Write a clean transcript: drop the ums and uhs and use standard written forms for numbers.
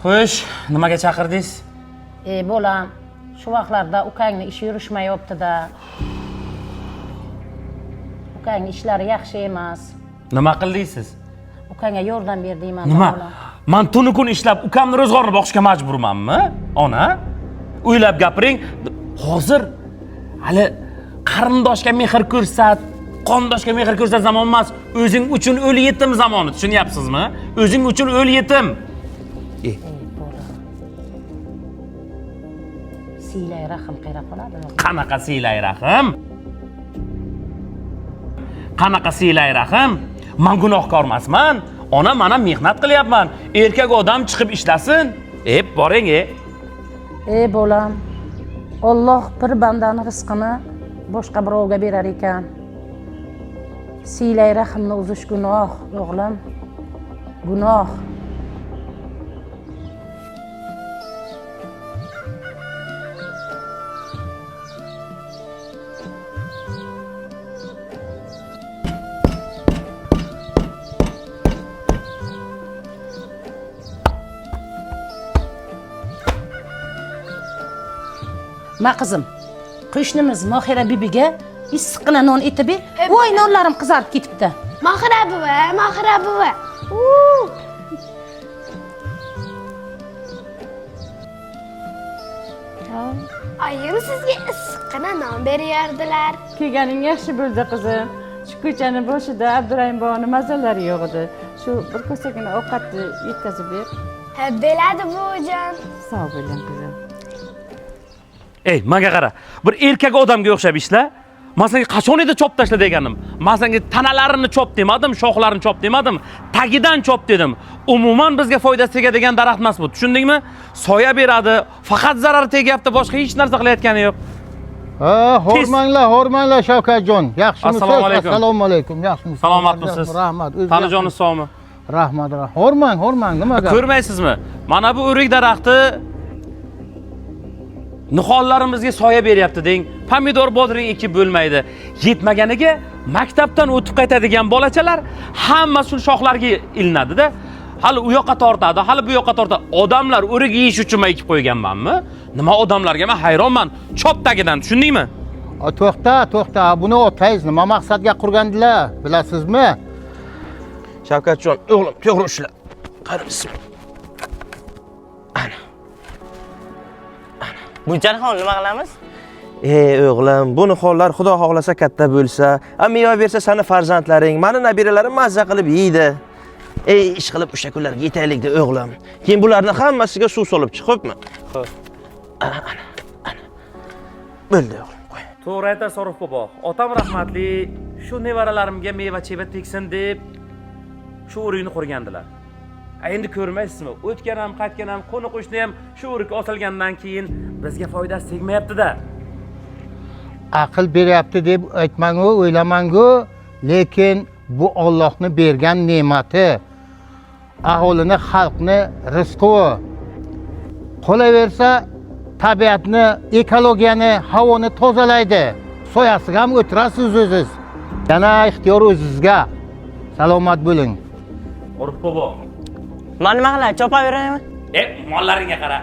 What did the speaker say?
Xo'sh, nimaga chaqirdingiz? Bolam, shu vaqtlarda ukangni ishi yurishmayapti-da. Ukangni ishlari yaxshi emas. Nima qildingiz siz? Ukangga yordam berdingman. Nima? Men tuni kun ishlab ukamni ro'zg'orini boqishga majburmanmi? Ona? O'ylab gapiring. Hozir hali qarindoshga mehr ko'rsat, qondoshga mehr ko'rsat zamon emas. O'zing uchun o'l yetim zamoni, tushunyapsizmi? O'zing uchun o'l yetim. Siylay rahim qayra qoladi. Qanaqa siylay rahim? Qanaqa siylay rahim? Men gunohkor emasman. Ona mana mehnat qilyapman. Erkak odam chiqib ishlasin. Boring. Bolam. Alloh bir bandani rizqini boshqa birovga berar ekan. Siylay rahimni uzish gunoh, o'g'lim. Gunoh. Ma qizim, qo'shnimiz Mohira bibiga issiqqina non etib ber. Voy, nonlarim qizarib ketibdi. Mohira buvi. Ayim sizga issiqqina non beryardilar. Kelganing yaxshi bo'ldi qizim. Shu ko'chani boshida Abdurahim bog'ni mazalari yo'q edi. Shu bir kosagina ovqatni yetkazib ber. Bo'ladi buvijon. Sog' bo'ling qizim. Menga qara. Bir erkak odamga o'xshab ishla. Men senga qachon edi chop tashla deganim? Men senga tanalarini chop demadim, shoxlarini chop demadim, tagidan chop dedim. Umuman bizga foydasi tegadigan daraxt emas bu. Tushundingmi? Soya beradi, faqat zarar tegyapti, boshqa hech narsa qilayotgani yo'q. Hormanglar Shavkatjon. Yaxshimisiz? Assalomu alaykum. Assalomu alaykum. Yaxshimisiz? Salomatmisiz? Rahmat. Tanijoningiz sog'mi? Rahmat. Hormang, nimaga? Ko'rmaysizmi? Mana bu o'rik daraxti nihollarimizga soya beryapti deng. Pomidor bodring ekib bo'lmaydi. Yetmaganiga maktabdan o'tib qaytadigan bolachalar hamma shu shoxlarga ilinadi-da. Hali u yoqqa tortadi, hali bu yoqqa tortadi. Odamlar o'rik yeyish uchun ekib qo'yganmanmi? Nima odamlarga men hayronman. Chop tagidan, tushundingmi? To'xta. Buni o'taysiz. Nima maqsadga qurgandilar, bilasizmi? Shavkatjon, o'g'lim, to'g'ri ushla. Qarabsiz. Bunchalik nima qilamiz? O'g'lim, bu nihollar Xudo xohlasa katta bo'lsa, meva bersa seni farzandlaring, meni nabiralarim mazza qilib yeydi. Ish qilib o'sha kunlarga yetaylik-da o'g'lim. Keyin bularni hammasiga suv solib chiqibmi? Xo'p. Bo'ldi o'g'lim, qo'y. To'g'ri aytasiz Soruq bobo. Otam rahmatli shu nevaralarimga meva-cheva tegsin deb shu o'rikni qurgandilar. Endi ko'rmaysizmi? O'tgan ham, qaytgan ham, qo'ni-qo'shni ham shu o'rik osilgandan keyin bizga foydasi tegmayapti-da. Aql beryapti deb aytmang-u, o'ylamang-u, lekin bu Allohning bergan ne'mati. Aholini, xalqni rizqi. Qolaversa, tabiatni, ekologiyani, havoni tozalaydi. Soyasiga ham o'tirasiz o'zingiz. Yana ixtiyor o'zingizga. Salomat bo'ling. Soruq bobo. Men nima qilay? Chopaveraymi? Mollaringga qara.